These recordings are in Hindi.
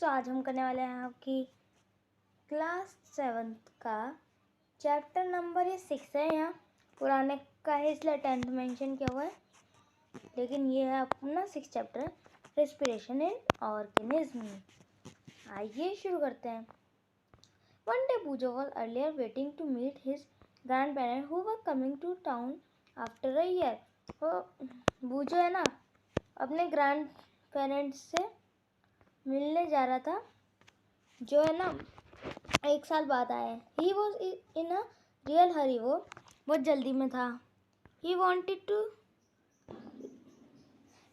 तो आज हम करने वाले हैं आपकी क्लास 7th का चैप्टर नंबर ये 6 है। यहाँ पुराने का है इसलिए 10th मेंशन किया हुआ है, लेकिन ये है अपना 6 चैप्टर रेस्पिरेशन इन ऑर्गेनिज्म। आइए शुरू करते हैं। One day Bujo was earlier waiting to meet his grandparents who were coming to town after a year. वो बूजो है ना अपने ग्रैंड पेरेंट्स से मिलने जा रहा था, जो है ना 1 साल बाद आए। He was in a real hurry, वो बहुत जल्दी में था। He wanted to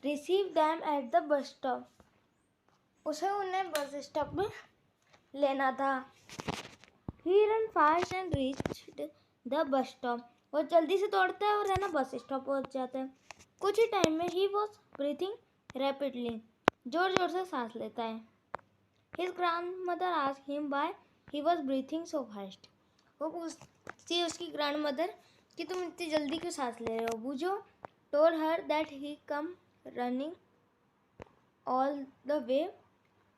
receive them at the bus stop. उसे उन्हें बस स्टॉप में लेना था। He ran fast and reached the bus stop. वो जल्दी से दौड़ता है और है ना बस स्टॉप पहुंच जाता है। कुछ ही टाइम में he was breathing rapidly. जोर जोर से सांस लेता है। His grandmother asked him why he was breathing so fast. वो पूछती है उसकी ग्रैंडमदर कि तुम इतनी जल्दी क्यों सांस ले रहे हो। बूजो told her that he come running all the way.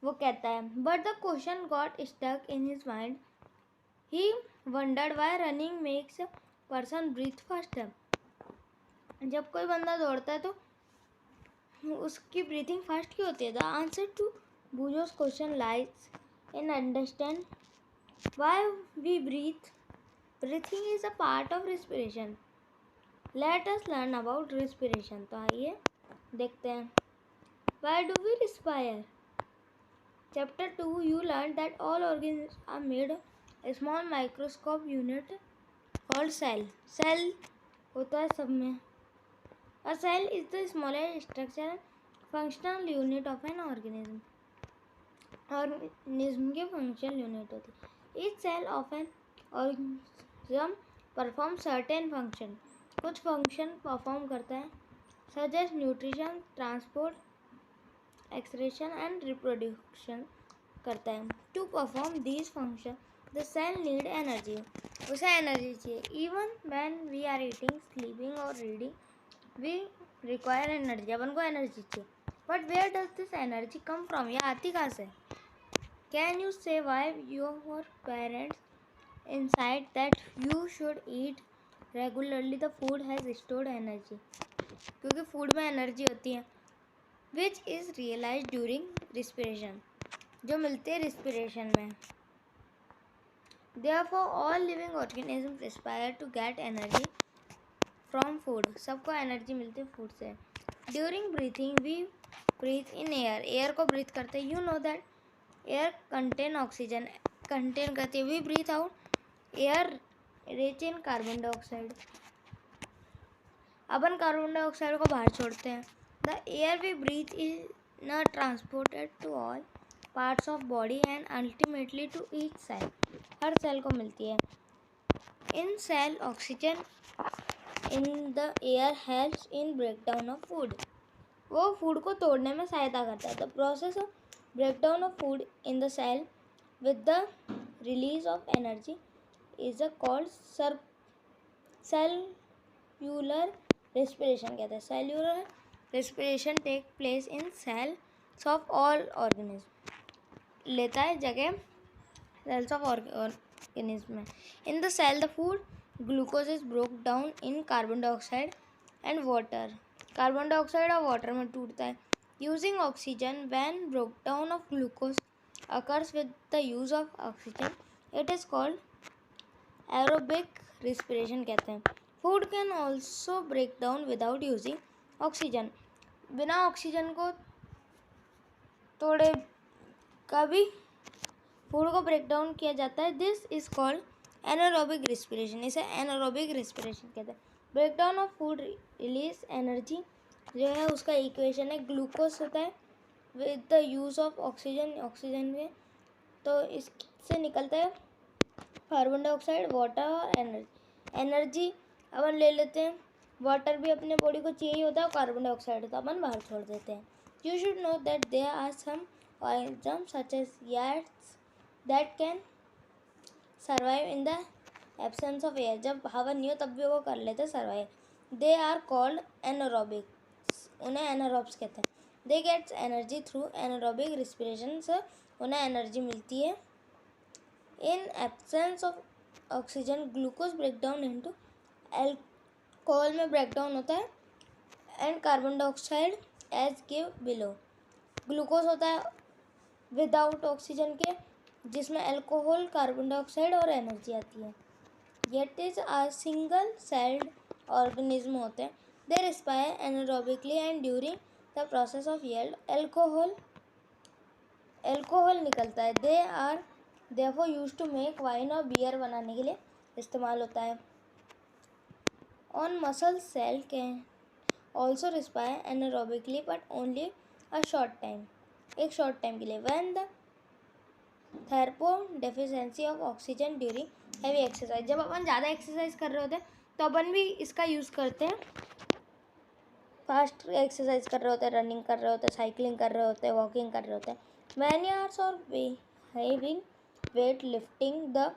वो कहता है but the question got stuck in his mind. He wondered why running makes a person breathe faster. जब कोई बंदा दौड़ता है तो उसकी ब्रीथिंग फास्ट क्यों होती है। The answer to Bujo's question lies in understand why we breathe. Breathing is a part of respiration. Let us learn about respiration. तो आइए देखते हैं। Why do we respire? Chapter 2 you learned that all organs are made of a small microscope unit called cell. Cell होता है सब में। A cell is the smallest structure functional unit of an organism. Organism के functional unit होती है। Each cell of an organism performs certain function. कुछ function perform करता है, such as nutrition, transport, excretion and reproduction करता है। To perform these functions, the cell need energy. उसे एनर्जी चाहिए। Even when we are eating, sleeping or reading, we require energy. अपन को एनर्जी चाहिए। But where does this energy come from? ये आती कहाँ से? Can you say why your parents inside that you should eat regularly the food has stored energy? क्योंकि फूड में एनर्जी होती है, which is realized during respiration, जो मिलती है respiration में। Therefore, all living organisms respire to get energy from food. सबको एनर्जी मिलती है फूड से। During breathing, we breathe in air. Air को ब्रीथ करते हैं। You know that air contain oxygen. Contain करती है। We breathe out air rich in carbon dioxide. Upon carbon dioxide को बाहर छोड़ते हैं। The air we breathe is not transported to all parts of body and ultimately to each cell. हर सेल को मिलती है। In cell oxygen in the air helps in breakdown of food. वो फूड को तोड़ने में सहायता करता है। The process of breakdown of food in the cell with the release of energy is called cellular respiration कहते हैं। Cellular respiration take place in cells of all organisms. लेता है जगह cells of organism में। In the cell, the food glucose is broken down in carbon dioxide and water. Carbon dioxide और वाटर में टूटता है। Using oxygen, when breakdown of glucose occurs with the use of oxygen, it is called aerobic respiration कहते हैं। Food can also break down without using oxygen. बिना ऑक्सीजन को तोड़े कभी फूड को ब्रेक डाउन किया जाता है। This is called anaerobic respiration. इसे एनारोबिक रिस्पिरेशन कहते हैं। Breakdown of food release energy जो है उसका इक्वेशन है ग्लूकोज होता है with the use of oxygen. Oxygen में तो इससे निकलता है कार्बन डाइऑक्साइड, वाटर और एनर्जी। एनर्जी अपन ले लेते हैं। वाटर भी अपने बॉडी को चाहिए होता है और कार्बन डाइऑक्साइड तो अपन बाहर छोड़ देते हैं। You should know that there are some organisms such as yeasts that can survive in the absence of air. जब हवा नहीं हो तब भी वो कर लेते survive. They are called anaerobics. उन्हें anaerobes कहते हैं। They get energy through anaerobic respiration. से उन्हें एनर्जी मिलती है। In absence of oxygen glucose break down into alcohol में ब्रेक डाउन होता है and carbon dioxide as give below. Glucose होता है विदाउट ऑक्सीजन के, जिसमें अल्कोहल, कार्बन डाइऑक्साइड और एनर्जी आती है। Yeast is a single celled organism होते हैं। They respire anaerobically and during the process of yield alcohol निकलता है। They are therefore used to make wine और बियर बनाने के लिए इस्तेमाल होता है। On muscle cell can also respire anaerobically but only a short time, एक शॉर्ट टाइम के लिए। व्हेन द थेरेपो deficiency of oxygen during heavy exercise, जब अपन ज़्यादा एक्सरसाइज कर रहे होते हैं तो अपन भी इसका यूज़ करते हैं। फास्ट एक्सरसाइज कर रहे होते हैं, रनिंग कर रहे होते हैं, साइकिलिंग कर रहे होते हैं, वॉकिंग कर रहे होते हैं, मैनी आवर्स और having weight lifting, the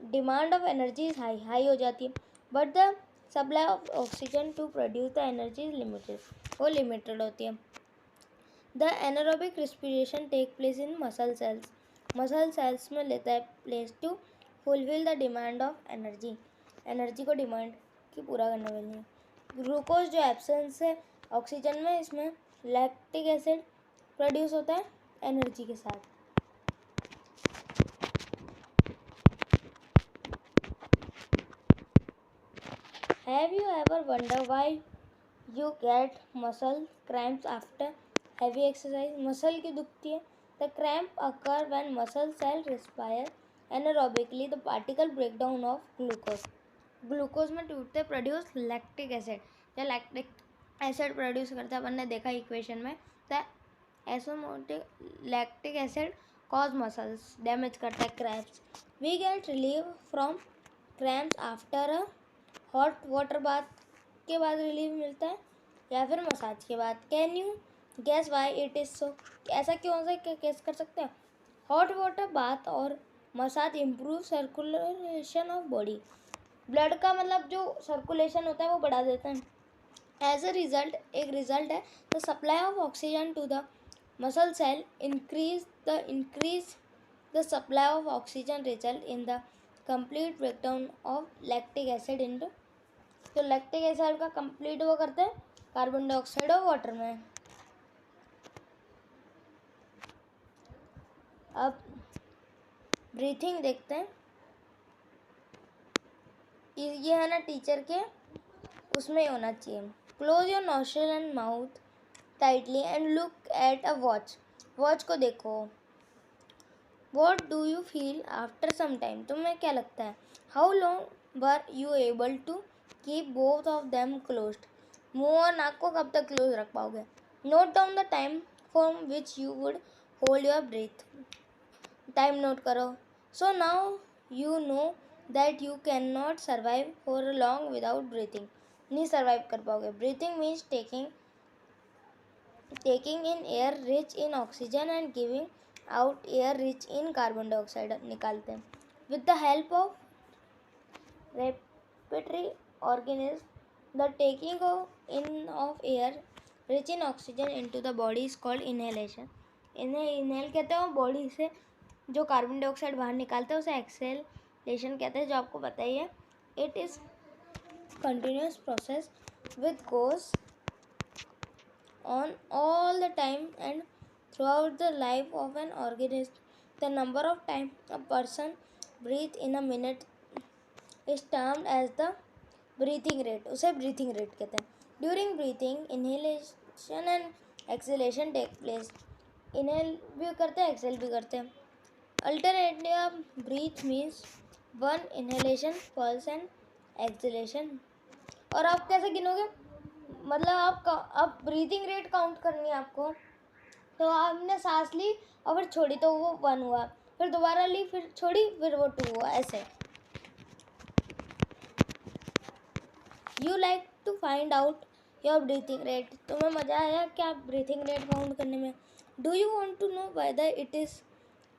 demand of energy is high हो जाती है, but the supply of oxygen to produce the energy is limited, वो लिमिटेड होती है। The anaerobic respiration take place in muscle cells में लेता है place to fulfil the demand of energy को डिमांड की पूरा करने के लिए। ग्लूकोज जो एब्सेंस है ऑक्सीजन में, इसमें लैक्टिक एसिड प्रोड्यूस होता है एनर्जी के साथ। Have you ever wonder why you get muscle cramps after heavy exercise? Muscle की दुखती है। The cramp occur when muscle cell respire anaerobically the particle breakdown of glucose में टूटते प्रोड्यूस लैक्टिक एसिड, या लैक्टिक एसिड प्रोड्यूस करता है। अपन ने देखा इक्वेशन में, द एसोमोटिक lactic acid cause muscles damage करता है cramps. We get relieve from cramps after a hot water bath के बाद रिलीफ मिलता है या फिर मसाज के बाद। Can you guess why it is so? ऐसा क्यों हो सकता है, गेस कर सकते हैं? हॉट वाटर बाथ और massage improve circulation of body, blood का मतलब जो सर्कुलेशन होता है वो बढ़ा देता है। एज अ रिजल्ट, एक रिजल्ट है, the supply of oxygen to the muscle cell increase the supply of oxygen result in the complete breakdown of lactic acid in the, तो लैक्टिक एसिड का कंप्लीट वो करते हैं कार्बन डाइऑक्साइड और वाटर में। अब ब्रीथिंग देखते हैं। ये है ना टीचर के, उसमें होना चाहिए। Close your nostril and mouth tightly and look at a watch को देखो। What do you feel after some time? तुम्हें क्या लगता है? How long were you able to keep both of them closed? मुंह और नाक को कब तक क्लोज रख पाओगे? Note down the time from which you would hold your breath, time note करो। So now you know that you can not survive for long without breathing, नहीं सर्वाइव कर पाओगे। Breathing means taking in air rich in oxygen and giving out air rich in carbon dioxide निकालते हैं। With the help of respiratory organism, the taking in of air rich in oxygen into the body is called inhalation. इन्हें इनहेल कहते हैं, और बॉडी से जो कार्बन डाइऑक्साइड बाहर निकालते हैं उसे एक्सेलेशन कहते हैं, जो आपको पता ही है। It is continuous process which goes on all the time and throughout the life of an organism. The number of times a person breathes in a minute is termed as the breathing rate, उसे breathing rate कहते हैं। During breathing, inhalation and exhalation take place. Inhale भी करते हैं, exhale भी करते हैं। Alternately, a breath means one inhalation pulse and exhalation। और आप कैसे गिनोगे? मतलब आप ब्रीथिंग रेट काउंट करनी है आपको, तो आपने सांस ली और फिर छोड़ी तो वो 1 हुआ, फिर दोबारा ली फिर छोड़ी फिर वो 2 हुआ, ऐसे। You like to find out your breathing rate, तुम्हें मज़ा आया क्या ब्रीथिंग रेट काउंट करने में? Do you want to know whether it is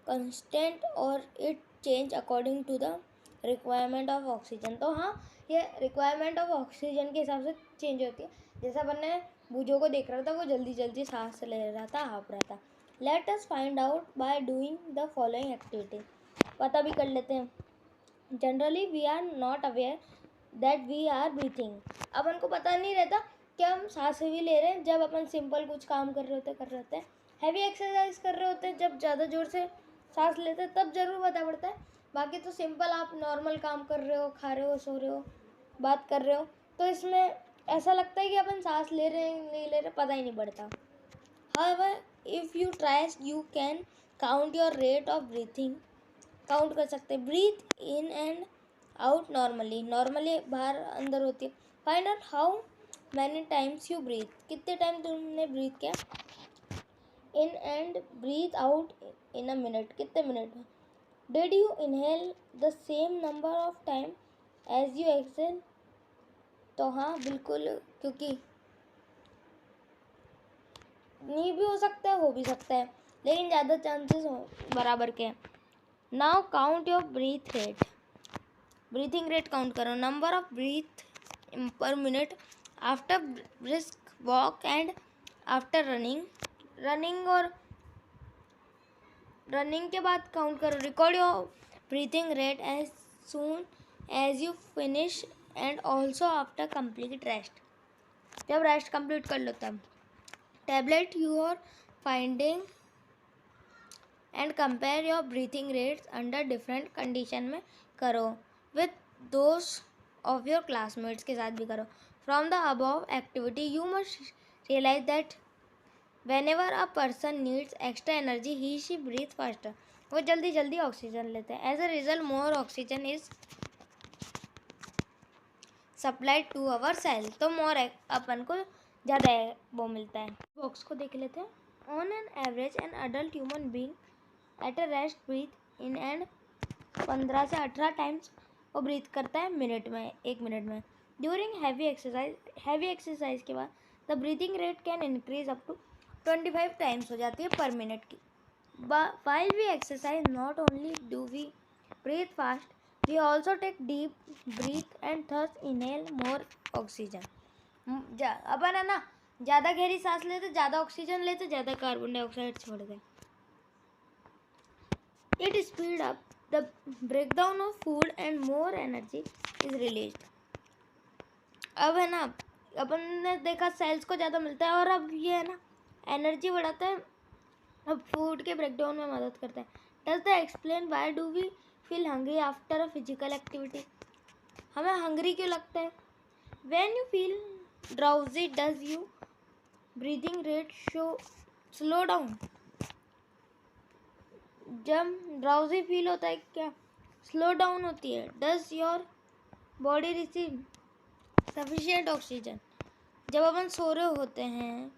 constant और it change according to the requirement of oxygen? तो हाँ, ये रिक्वायरमेंट ऑफ ऑक्सीजन के हिसाब से चेंज होती है। जैसा अपन ने बूझों को देख रहा था, वो जल्दी जल्दी सांस ले रहा था, हाँफ रहा था। Let us find out by doing the following activity. पता भी कर लेते हैं। Generally we are not aware that we are breathing. अपन को पता नहीं रहता कि हम सांसें भी ले रहे हैं जब अपन सिंपल कुछ काम कर रहे होते हैं। हैवी एक्सरसाइज कर रहे होते हैं, जब ज़्यादा ज़ोर से सांस लेते हैं तब ज़रूर पता पड़ता है। बाकी तो सिंपल आप नॉर्मल काम कर रहे हो, खा रहे हो, सो रहे हो, बात कर रहे हो, तो इसमें ऐसा लगता है कि अपन सांस ले रहे हैं नहीं ले रहे, पता ही नहीं पड़ता। However, if you try, you can count your rate of breathing. Count कर सकते हैं। Breathe in and out normally बाहर अंदर होती है। Find out how many times you breathe, कितने टाइम तुमने ब्रीथ किया। In and breathe out in a minute, कितने मिनट में। Did you inhale the same number of time as you exhale, तो हाँ बिल्कुल, क्योंकि नहीं भी हो सकता है, हो भी सकता है, लेकिन ज़्यादा चांसेस बराबर के हैं। Now count your breath rate, breathing rate count करो। Number of breath per minute after brisk walk and after running और रनिंग के बाद काउंट करो। Record your breathing rate as soon as you finish and also after complete rest, जब रेस्ट कंप्लीट कर लो तब। Tabulate your finding and compare your breathing rates under different condition में करो। With those of your classmates के साथ भी करो। From the above activity you must realise that whenever a person needs extra energy he she breathe faster, वो जल्दी जल्दी ऑक्सीजन लेते हैं। As a result more oxygen is supplied to our cell, तो मोर अपन को ज़्यादा वो मिलता है। बॉक्स को देख लेते हैं। On an average an adult human being at a rest breathe in and 15 से 18 टाइम्स वो ब्रीथ करता है मिनट में, 1 मिनट में। ड्यूरिंग हैवी एक्सरसाइज के बाद the breathing rate can increase up to 25 times हो जाती है पर मिनट की। While we exercise, not only do we breathe fast, we also take deep breath and thus inhale more oxygen. अपन है ना ज़्यादा गहरी सांस लेते, ज़्यादा ऑक्सीजन लेते, ज़्यादा कार्बन डाइऑक्साइड छोड़ते। It speed up the breakdown of food and more energy is released. अब है ना अपन ने देखा सेल्स को ज़्यादा मिलता है, और अब ये है ना एनर्जी बढ़ाता है, अब फूड के ब्रेकडाउन में मदद करता है। Does the explain why do we feel hungry after a physical activity, हमें हंग्री क्यों लगता है। When you feel drowsy does you breathing rate show slow down, जब ड्राउजी फील होता है क्या स्लो डाउन होती है। Does your body receive sufficient oxygen, जब अपन सो रहे होते हैं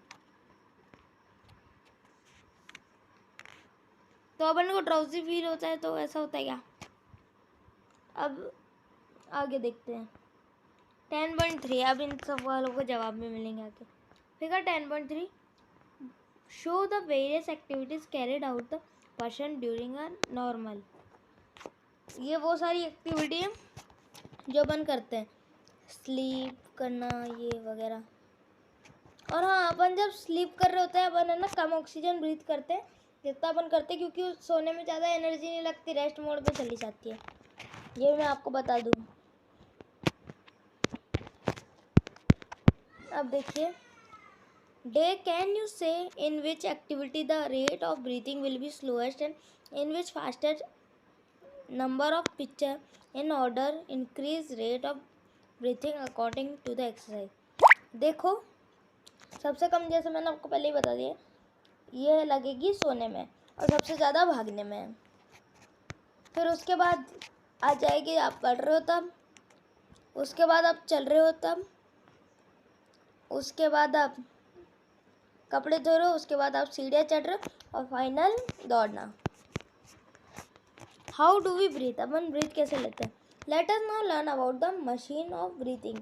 तो अपन को ड्राउजी फील होता है, तो ऐसा होता है क्या। अब आगे देखते हैं 10.3, अब इन सवालों को जवाब भी मिलेंगे आगे। Figure 10.3 show the various activities carried out the person during a normal, ये वो सारी एक्टिविटी है जो अपन करते हैं, स्लीप करना ये वगैरह। और हाँ, अपन जब स्लीप कर रहे होते हैं अपन है ना कम ऑक्सीजन ब्रीथ करते हैं जितना अपन करते हैं, क्योंकि सोने में ज़्यादा एनर्जी नहीं लगती, रेस्ट मोड पे चली जाती है, ये मैं आपको बता दूँ। अब देखिए day, can you say in which activity the rate of breathing will be slowest and in which fastest, number of picture in order, increase rate of breathing according to the exercise. देखो सबसे कम, जैसे मैंने आपको पहले ही बता दिया, ये लगेगी सोने में और सबसे ज़्यादा भागने में। फिर उसके बाद आ जाएगी आप पढ़ रहे हो तब, उसके बाद आप चल रहे हो तब, उसके बाद आप कपड़े धो रहे हो, उसके बाद आप सीढ़ियाँ चढ़ रहे हो, और फाइनल दौड़ना। हाउ डू वी ब्रीथ, अपन ब्रीथ कैसे लेते हैं। Let us now learn about the machine of breathing,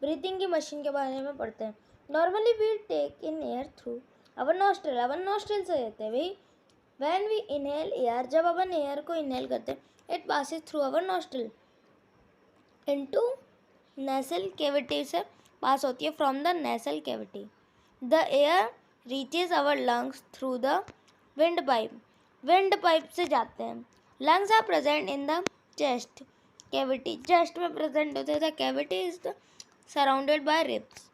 breathing की मशीन के बारे में पढ़ते हैं। Normally we take in air through अपन नॉस्ट्रिल से लेते हैं भाई। व्हेन वी इनहेल एयर, जब अपन एयर को इनहेल करते हैं, it passes through our nostril into nasal cavity, से पास होती है from the nasal cavity. The air reaches our lungs through the windpipe से जाते हैं। Lungs are present in the chest cavity, chest में प्रेजेंट होते हैं। The cavity is surrounded by ribs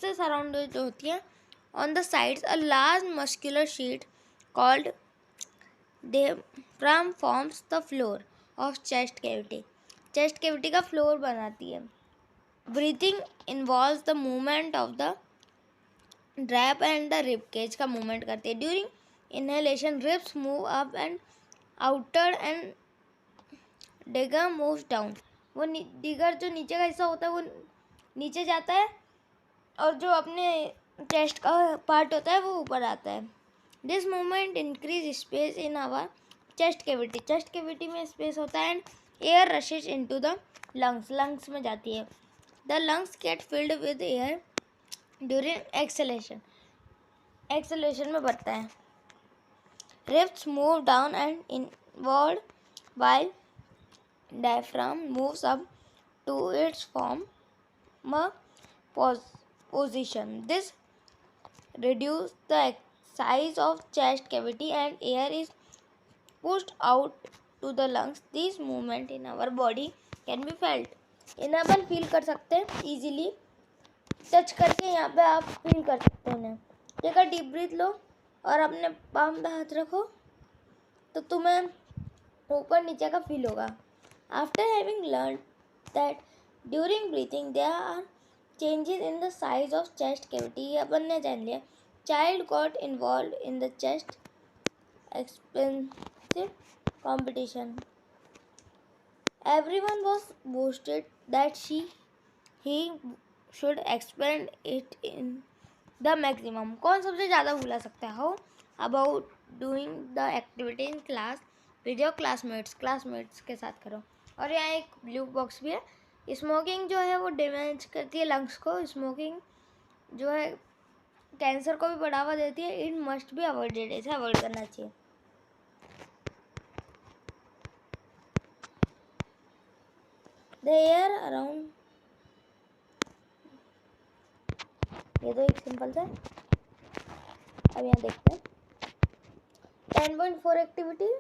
से सराउंडेड होती है। On the sides a large muscular sheet called diaphragm forms the floor of chest cavity, chest cavity का फ्लोर बनाती है। Breathing involves the movement of the ड्रैप एंड द रिब केज का मूवमेंट करती है। During inhalation ribs move up and outer and डिगर मूव्स डाउन, वो डिगर जो नीचे का हिस्सा होता है वो नीचे जाता है और जो अपने चेस्ट का पार्ट होता है वो ऊपर आता है। This movement increase space in our chest cavity, chest cavity में स्पेस होता है and air rushes into the lungs में जाती है। The lungs get filled with air during exhalation में बढ़ता है। Ribs move down and inward while diaphragm moves up to its former position. This reduces the size of chest cavity and air is pushed out to the lungs. These movement in our body can be felt. इन्हें अपन फील कर सकते हैं इजीली, टच करके यहाँ पे आप फील कर सकते हैं इन्हें। टेक अ डीप ब्रीथ लो और अपने पाम पे हाथ रखो तो तुम्हें ऊपर नीचे का फील होगा। After having learn that during breathing there are changes in the size of chest cavity, ये अपन ने जान लिया। Child got involve in the chest expensive competition, everyone was boasted that he should expand it in the maximum. कौन सबसे ज़्यादा भुला सकता है? How about doing the activity in class with your classmates के साथ करो। और यहाँ एक ब्लू बॉक्स भी है। स्मोकिंग जो है वो डैमेज करती है लंग्स को। स्मोकिंग जो है कैंसर को भी बढ़ावा देती है। इट मस्ट बी अवॉइडेड, इसे अवॉइड करना चाहिए। द एयर अराउंड, ये तो एक सिंपल सा। अब यहाँ देखते हैं 10.4 एक्टिविटी।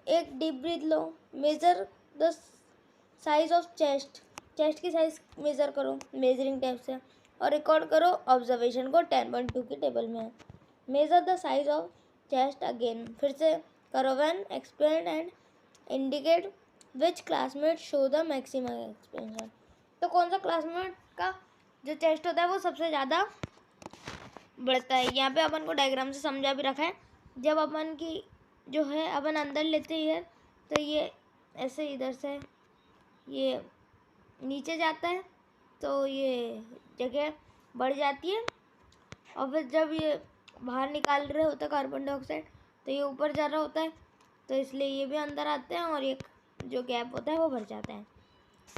एक deep breath low, measure the size of chest की साइज मेजर करो मेजरिंग टेप से और रिकॉर्ड करो ऑब्जर्वेशन को। 10.2 की टेबल में है। Measure the size of chest again, फिर से करो। When expand and indicate which classmate show the maximum expansion. तो कौन सा क्लासमेट का जो चेस्ट होता है वो सबसे ज़्यादा बढ़ता है। यहाँ पे अपन को डायग्राम से समझा भी रखा है। जब अपन की जो है अपन अंदर लेते हैं तो ये ऐसे इधर से ये नीचे जाता है तो ये जगह बढ़ जाती है और फिर जब ये बाहर निकाल रहे होते हैं कार्बन डाइऑक्साइड तो ये ऊपर जा रहा होता है, तो इसलिए ये भी अंदर आते हैं और एक जो गैप होता है वो भर जाता है।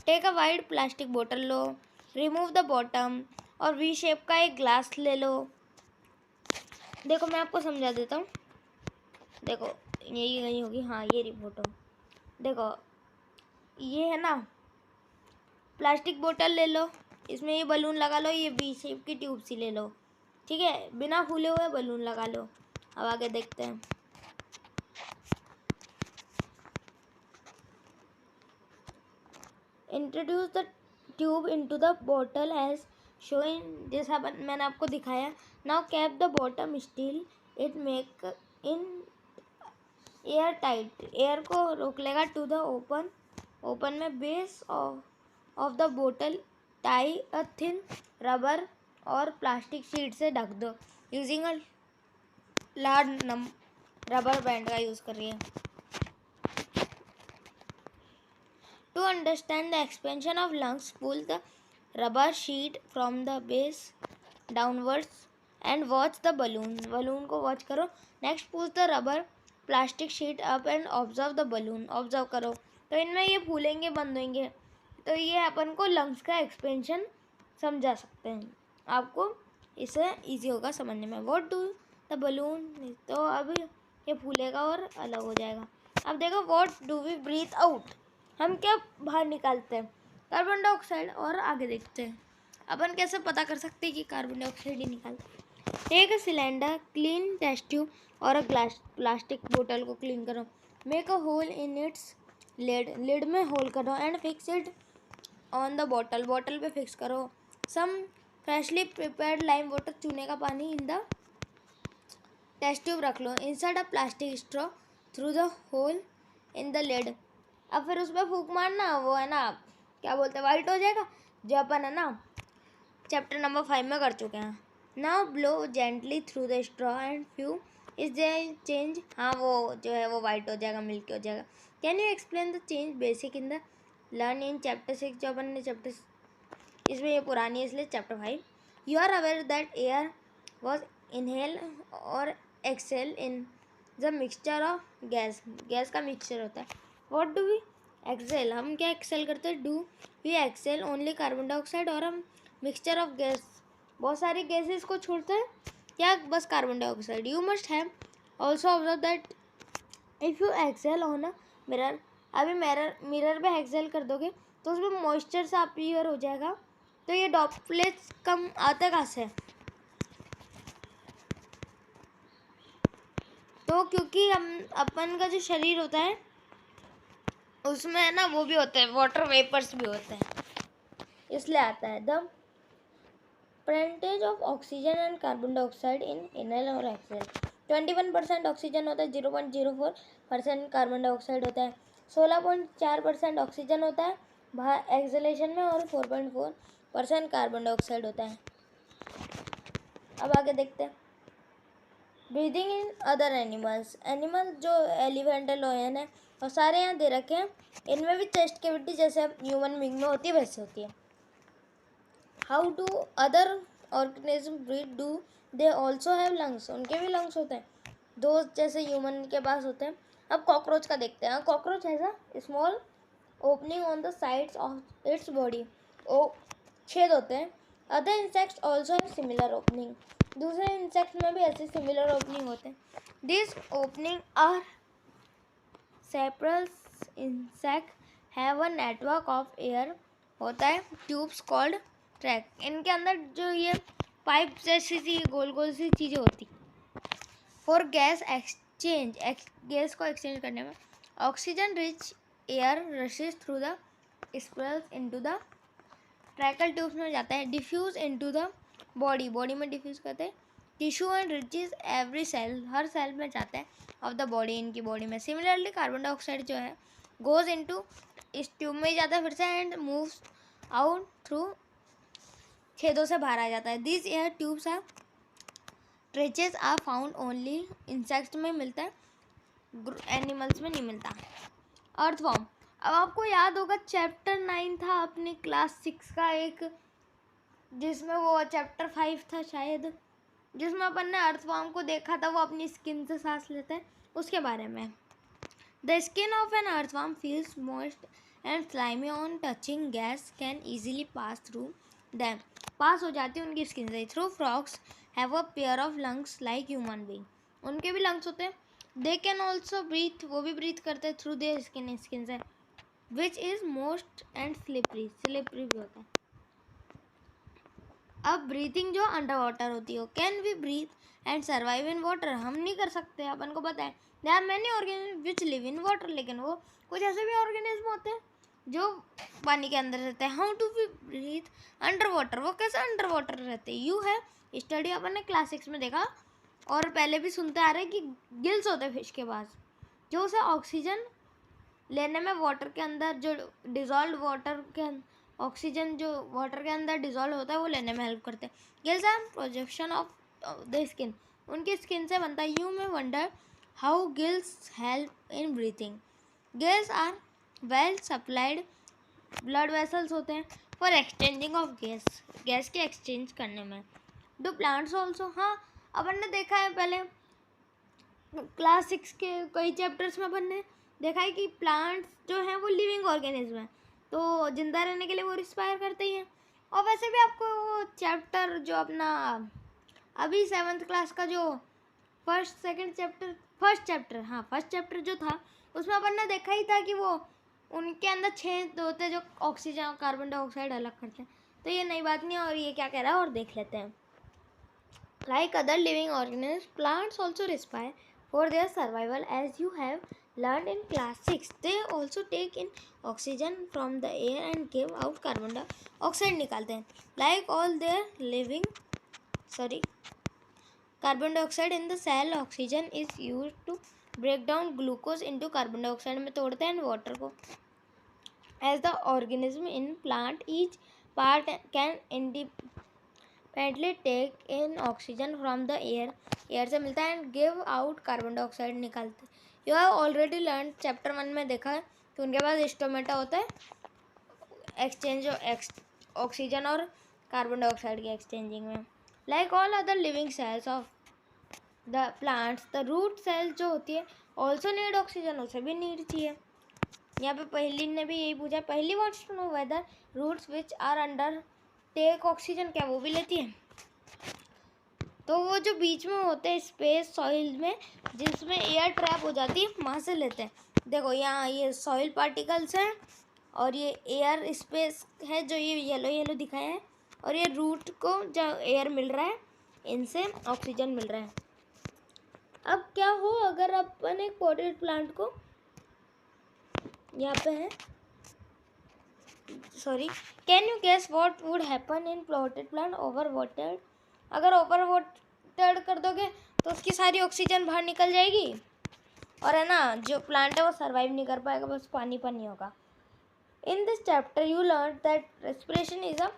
टेक अ वाइड प्लास्टिक बोतल लो, रिमूव द बॉटम और वी शेप का एक ग्लास ले लो। देखो मैं आपको समझा देता हूँ। देखो यही कहीं होगी, हाँ ये रही फोटो। देखो ये है ना, प्लास्टिक बोतल ले लो, इसमें ये बलून लगा लो, ये वी शेप की ट्यूब सी ले लो, ठीक है, बिना फूले हुए बलून लगा लो। अब आगे देखते हैं। Introduce the tube into the bottle as shown, जैसा मैंने आपको दिखाया। Now cap the bottom steel, it make in air tight, air को रोक लेगा। टू द ओपन में बेस ऑफ द बोतल टाई अ थिन रबर और प्लास्टिक शीट से ढक दो using a large rubber band का यूज़ कर रही है। To understand the expansion of lungs, pull the rubber sheet from the base downwards and watch the balloon को वॉच करो। Next push the rubber plastic sheet up and observe the balloon, observe करो। तो इनमें ये फूलेंगे बंद होंगे, तो ये अपन को लंग्स का एक्सपेंशन समझा सकते हैं। आपको इससे इजी होगा समझने में। व्हाट डू द बलून, तो अब ये फूलेगा और अलग हो जाएगा। अब देखो what do we breathe out, हम क्या बाहर निकालते हैं? Carbon dioxide. और आगे देखते हैं अपन कैसे पता कर सकते हैं कि कार्बन डाइऑक्साइड ही निकालते हैं। Take a cylinder, clean test tube और अ ग्लास प्लास्टिक बोतल को क्लीन करो। Make a hole in its lid, lid में होल करो and fix it on the bottle, bottle पे फिक्स करो। Some freshly prepared lime water, चूने का पानी इन द टेस्ट ट्यूब रख लो। Insert a plastic straw through the hole in the lid. अब फिर उस पर फूक मारना, वो है ना क्या बोलते हैं, वाइट हो जाएगा, जो अपन है ना चैप्टर नंबर 5 में कर चुके हैं। Now blow gently through the straw and few is they change. हाँ वो जो है वो वाइट हो जाएगा, मिल्की हो जाएगा। Can you explain the change basic in the learn in chapter 6, जो अपन ने चैप्टर, इसमें ये पुरानी है इसलिए chapter 5। You are aware that air was inhale और exhale in the mixture of gas, gas का मिक्सचर होता है। वॉट डू वी एक्सेल, हम क्या एक्सेल करते हैं, do we exhale only carbon dioxide, और हम मिक्सचर ऑफ गैस बहुत सारी गैसेस को छोड़ते हैं या बस carbon dioxide. You must have also observe that if you exhale on a mirror, अभी मिरर पे एक्सेल कर दोगे तो उसमें मॉइस्चर सा अपीयर हो जाएगा। तो ये ड्रॉपलेट्स कम आते कहाँ से, तो क्योंकि हम अपन का जो शरीर होता है उसमें है ना वो भी होते हैं, वाटर वेपर्स भी होते हैं, इसलिए आता है। The percentage of oxygen and carbon dioxide in inhale और एक्सेल, 21% ऑक्सीजन होता है, 0.04% कार्बन डाइऑक्साइड होता है, 16.4% ऑक्सीजन होता है बाहर एक्सलेशन में, और 4.4% कार्बन डाइऑक्साइड होता है। अब आगे देखते हैं। Breathing in other animals, animal जो एलिफेंट है, लोयन है, और सारे यहाँ दे रखे हैं। इनमें भी चेस्ट कैविटी जैसे ह्यूमन बीइंग में होती है वैसे होती है। How do other organism breathe, do they also have lungs, उनके भी लंग्स होते हैं, दो जैसे ह्यूमन के पास होते हैं। अब कॉकरोच का देखते हैं। Cockroach has a small opening on the sides of its body, ओ छेद होते हैं। Other insects also have similar opening, दूसरे इंसेक्ट्स में भी ऐसे सिमिलर ओपनिंग होते हैं। This opening are spiracles insect have a network of air, होता है ट्यूब्स कॉल्ड ट्रैक। इनके अंदर जो ये पाइप जैसी सी गोल गोल सी चीज़ें होती फॉर गैस एक्सचेंज, गैस को एक्सचेंज करने में। Oxygen rich air rushes through the spells into the tracheal tubes में जाता है। Diffuse into the body, body में डिफ्यूज करते हैं। Tissue and reaches every cell, हर सेल में जाता है ऑफ द बॉडी, इनकी बॉडी में। सिमिलरली कार्बन डाइऑक्साइड जो है गोज इनटू इस ट्यूब में ही जाता है फिर से, एंड मूव्स आउट थ्रू, छेदों से बाहर आ जाता है। This air tubes are tracheae are found only insects में मिलता है, एनिमल्स में नहीं मिलता। अर्थवॉर्म, अब आपको याद होगा चैप्टर 9 था अपनी क्लास 6 का एक, जिसमें वो चैप्टर 5 था शायद, जिसमें अपन ने अर्थवॉर्म को देखा था, वो अपनी स्किन से सांस लेते हैं, उसके बारे में। The skin of an earthworm feels moist and slimy on touching, gas can easily pass through them, पास हो जाती है उनकी स्किन से। Through frogs have a pair of lungs like human being, उनके भी लंग्स होते हैं। दे कैन ऑल्सो ब्रीथ, वो भी ब्रीथ करते हैं थ्रू देयर स्किन, स्किन से, which is most and slippery, slippery भी होता है। अब ब्रीथिंग जो अंडर वाटर होती है, can we breathe and survive in water, हम नहीं कर सकते, अपन को पता है। There are many organism which live in water, लेकिन वो कुछ ऐसे भी ऑर्गेनिज्म होते हैं जो पानी के अंदर रहते हैं। How do we breathe under water, वो कैसे अंडर वाटर रहते हैं। यू है स्टडी, अपन ने क्लास 6 में देखा और पहले भी सुनते आ रहे हैं कि गिल्स होते हैं फिश के पास, जो उसे ऑक्सीजन लेने में वाटर के अंदर जो डिजॉल्व वाटर के ऑक्सीजन जो वाटर के अंदर डिजॉल्व होता है वो लेने में हेल्प करते हैं। Gills are projection of the skin, उनकी स्किन से बनता है। You may wonder how gills help in breathing, gills are well supplied blood vessels होते हैं for exchanging of gas, gas के एक्सचेंज करने में। डू प्लांट्स ऑल्सो, हाँ अपन ने देखा है पहले क्लास 6 के कई चैप्टर्स में अपन ने देखा है कि प्लांट्स जो हैं वो लिविंग ऑर्गेनिज्म हैं, तो जिंदा रहने के लिए वो रिस्पायर करते ही हैं। और वैसे भी आपको वो चैप्टर जो अपना अभी 7th क्लास का जो फर्स्ट चैप्टर जो था, उसमें अपन ने देखा ही था कि वो उनके अंदर छेद होते हैं जो ऑक्सीजन और कार्बन डाइऑक्साइड अलग करते हैं। तो ये नई बात नहीं है, और ये क्या कह रहा है और देख लेते हैं। Like other living organisms, plants also respire for their survival. As you have learned in class 6, they also take in oxygen from the air and give out carbon dioxide निकालते हैं. Like all their living, carbon dioxide in the cell, oxygen is used to break down glucose into carbon dioxide में तोड़ते हैं water को. As the organism in plant, each part can independently take in oxygen from the air से मिलता है and give out carbon dioxide निकालते हैं. You have already learned chapter 1 में देखा है कि उनके पास स्टोमेटा होता है एक्सचेंज ऑक्सीजन और कार्बन डाइऑक्साइड के एक्सचेंजिंग में. Like all other living cells of the plants, the root cells जो होती है also need oxygen, उसे भी नीड चाहिए. यहाँ पे पहली ने भी यही पूछा. पहली wants to know whether roots which are under take oxygen, क्या वो भी लेती है. तो वो जो बीच में होते हैं स्पेस सॉइल में जिसमें एयर ट्रैप हो जाती है वहाँ से लेते हैं. देखो यहाँ ये सॉइल पार्टिकल्स हैं और ये एयर स्पेस है जो ये येलो येलो दिखाया है और ये रूट को जो एयर मिल रहा है इनसे ऑक्सीजन मिल रहा है. अब क्या हो अगर अपन एक पॉटेड प्लांट को यहाँ पे है can you guess what would happen in potted plant over watered. अगर ओवर वाटर्ड कर दोगे तो उसकी सारी ऑक्सीजन बाहर निकल जाएगी और है ना जो प्लांट है वो सर्वाइव नहीं कर पाएगा, बस पानी पानी होगा. In this chapter, you learned that respiration is a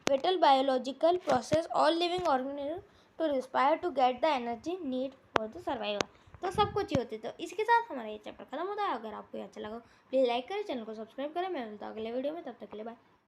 vital biological process. All living organisms to respire to get the energy need for the survival. तो सब कुछ ही होती है. तो इसके साथ हमारा ये चैप्टर खत्म होता है. अगर आपको ये अच्छा लगा प्लीज़ लाइक करें, चैनल को सब्सक्राइब करें. मैं मिलता हूँ अगले वीडियो में. तब तक के लिए बाय.